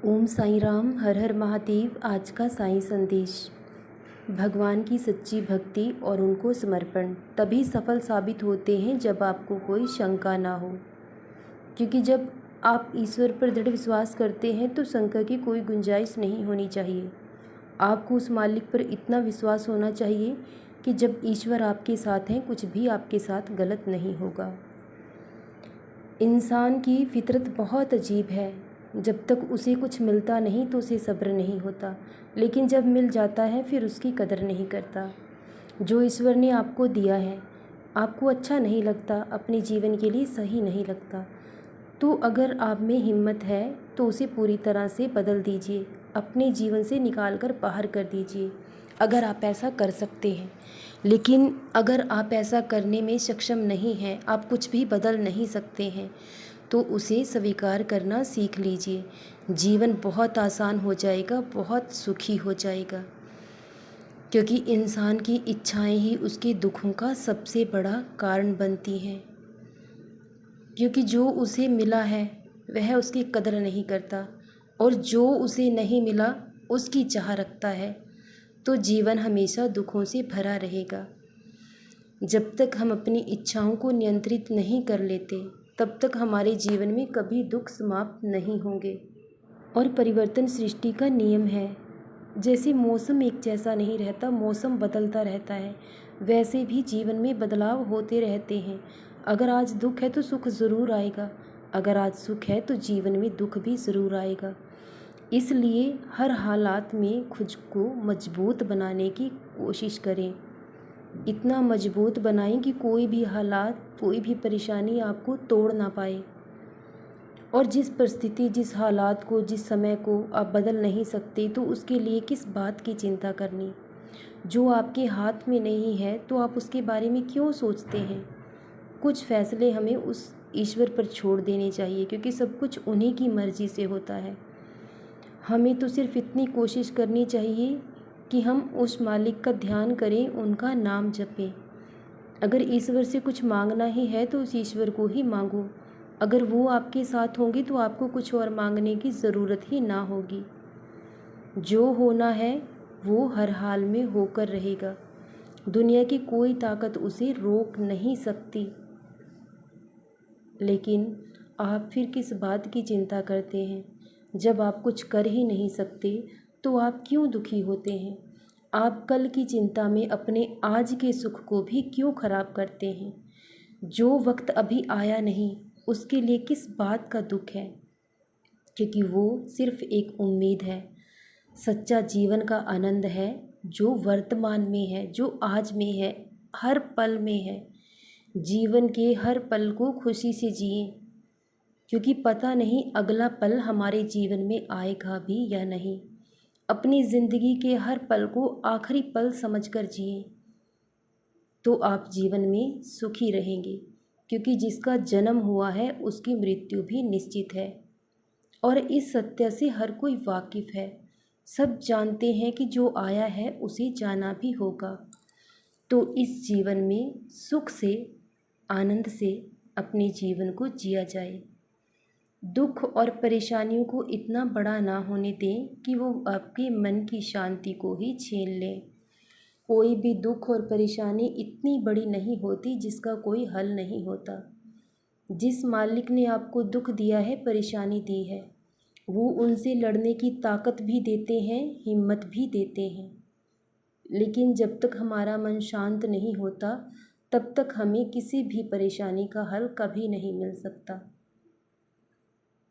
ओम साईं राम, हर हर महादेव। आज का साईं संदेश। भगवान की सच्ची भक्ति और उनको समर्पण तभी सफल साबित होते हैं जब आपको कोई शंका ना हो, क्योंकि जब आप ईश्वर पर दृढ़ विश्वास करते हैं तो शंका की कोई गुंजाइश नहीं होनी चाहिए। आपको उस मालिक पर इतना विश्वास होना चाहिए कि जब ईश्वर आपके साथ हैं कुछ भी आपके साथ गलत नहीं होगा। इंसान की फितरत बहुत अजीब है। जब तक उसे कुछ मिलता नहीं तो उसे सब्र नहीं होता, लेकिन जब मिल जाता है फिर उसकी कदर नहीं करता। जो ईश्वर ने आपको दिया है आपको अच्छा नहीं लगता, अपने जीवन के लिए सही नहीं लगता, तो अगर आप में हिम्मत है तो उसे पूरी तरह से बदल दीजिए, अपने जीवन से निकाल कर बाहर कर दीजिए, अगर आप ऐसा कर सकते हैं। लेकिन अगर आप ऐसा करने में सक्षम नहीं हैं, आप कुछ भी बदल नहीं सकते हैं, तो उसे स्वीकार करना सीख लीजिए। जीवन बहुत आसान हो जाएगा, बहुत सुखी हो जाएगा, क्योंकि इंसान की इच्छाएं ही उसके दुखों का सबसे बड़ा कारण बनती हैं। क्योंकि जो उसे मिला है वह उसकी कदर नहीं करता, और जो उसे नहीं मिला उसकी चाह रखता है, तो जीवन हमेशा दुखों से भरा रहेगा। जब तक हम अपनी इच्छाओं को नियंत्रित नहीं कर लेते तब तक हमारे जीवन में कभी दुख समाप्त नहीं होंगे। और परिवर्तन सृष्टि का नियम है। जैसे मौसम एक जैसा नहीं रहता, मौसम बदलता रहता है, वैसे भी जीवन में बदलाव होते रहते हैं। अगर आज दुख है तो सुख ज़रूर आएगा, अगर आज सुख है तो जीवन में दुख भी ज़रूर आएगा। इसलिए हर हालात में खुद को मजबूत बनाने की कोशिश करें। इतना मजबूत बनाएं कि कोई भी हालात, कोई भी परेशानी आपको तोड़ ना पाए। और जिस परिस्थिति, जिस हालात को, जिस समय को आप बदल नहीं सकते तो उसके लिए किस बात की चिंता करनी। जो आपके हाथ में नहीं है तो आप उसके बारे में क्यों सोचते हैं। कुछ फैसले हमें उस ईश्वर पर छोड़ देने चाहिए, क्योंकि सब कुछ उन्हीं की मर्ज़ी से होता है। हमें तो सिर्फ इतनी कोशिश करनी चाहिए कि हम उस मालिक का ध्यान करें, उनका नाम जपें। अगर ईश्वर से कुछ मांगना ही है तो उस ईश्वर को ही मांगो। अगर वो आपके साथ होंगे तो आपको कुछ और मांगने की ज़रूरत ही ना होगी। जो होना है वो हर हाल में होकर रहेगा। दुनिया की कोई ताकत उसे रोक नहीं सकती। लेकिन आप फिर किस बात की चिंता करते हैं। जब आप कुछ कर ही नहीं सकते तो आप क्यों दुखी होते हैं। आप कल की चिंता में अपने आज के सुख को भी क्यों खराब करते हैं। जो वक्त अभी आया नहीं उसके लिए किस बात का दुख है, क्योंकि वो सिर्फ एक उम्मीद है। सच्चा जीवन का आनंद है जो वर्तमान में है, जो आज में है, हर पल में है। जीवन के हर पल को खुशी से जिए, क्योंकि पता नहीं अगला पल हमारे जीवन में आएगा भी या नहीं। अपनी ज़िंदगी के हर पल को आखिरी पल समझकर जिए, तो आप जीवन में सुखी रहेंगे। क्योंकि जिसका जन्म हुआ है उसकी मृत्यु भी निश्चित है, और इस सत्य से हर कोई वाकिफ़ है। सब जानते हैं कि जो आया है उसे जाना भी होगा। तो इस जीवन में सुख से, आनंद से अपने जीवन को जिया जाए। दुख और परेशानियों को इतना बड़ा ना होने दें कि वो आपके मन की शांति को ही छीन लें। कोई भी दुख और परेशानी इतनी बड़ी नहीं होती जिसका कोई हल नहीं होता। जिस मालिक ने आपको दुख दिया है, परेशानी दी है, वो उनसे लड़ने की ताकत भी देते हैं, हिम्मत भी देते हैं। लेकिन जब तक हमारा मन शांत नहीं होता तब तक हमें किसी भी परेशानी का हल कभी नहीं मिल सकता।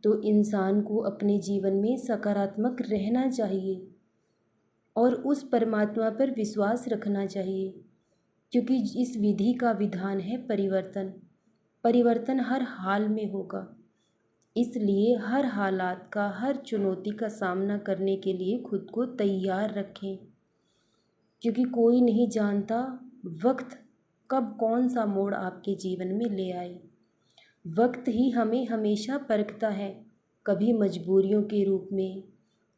तो इंसान को अपने जीवन में सकारात्मक रहना चाहिए और उस परमात्मा पर विश्वास रखना चाहिए, क्योंकि इस विधि का विधान है परिवर्तन। परिवर्तन हर हाल में होगा। इसलिए हर हालात का, हर चुनौती का सामना करने के लिए खुद को तैयार रखें, क्योंकि कोई नहीं जानता वक्त कब कौन सा मोड़ आपके जीवन में ले आए। वक्त ही हमें हमेशा परखता है, कभी मजबूरियों के रूप में,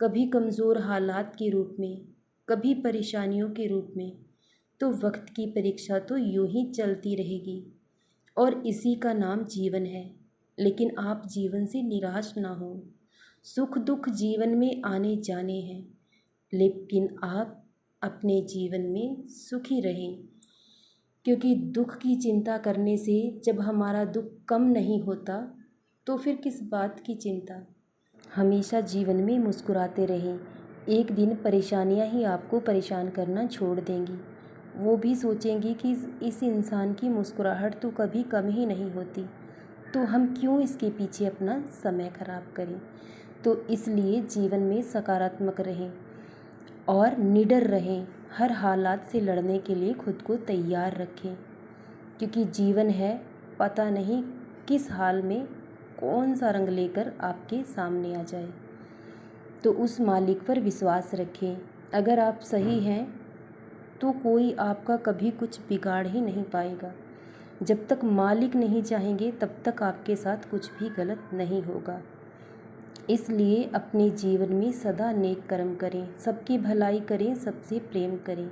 कभी कमज़ोर हालात के रूप में, कभी परेशानियों के रूप में। तो वक्त की परीक्षा तो यूं ही चलती रहेगी, और इसी का नाम जीवन है। लेकिन आप जीवन से निराश ना हो, सुख दुख जीवन में आने जाने हैं, लेकिन आप अपने जीवन में सुखी रहें, क्योंकि दुख की चिंता करने से जब हमारा दुख कम नहीं होता तो फिर किस बात की चिंता। हमेशा जीवन में मुस्कुराते रहें। एक दिन परेशानियां ही आपको परेशान करना छोड़ देंगी। वो भी सोचेंगी कि इस इंसान की मुस्कुराहट तो कभी कम ही नहीं होती, तो हम क्यों इसके पीछे अपना समय खराब करें। तो इसलिए जीवन में सकारात्मक रहें और निडर रहें। हर हालात से लड़ने के लिए खुद को तैयार रखें, क्योंकि जीवन है, पता नहीं किस हाल में कौन सा रंग लेकर आपके सामने आ जाए। तो उस मालिक पर विश्वास रखें। अगर आप सही हैं तो कोई आपका कभी कुछ बिगाड़ ही नहीं पाएगा। जब तक मालिक नहीं चाहेंगे तब तक आपके साथ कुछ भी गलत नहीं होगा। इसलिए अपने जीवन में सदा नेक कर्म करें, सबकी भलाई करें, सबसे प्रेम करें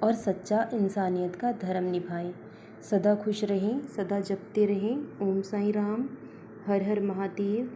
और सच्चा इंसानियत का धर्म निभाएं। सदा खुश रहें, सदा जपते रहें। ओम साईं राम। हर हर महादेव।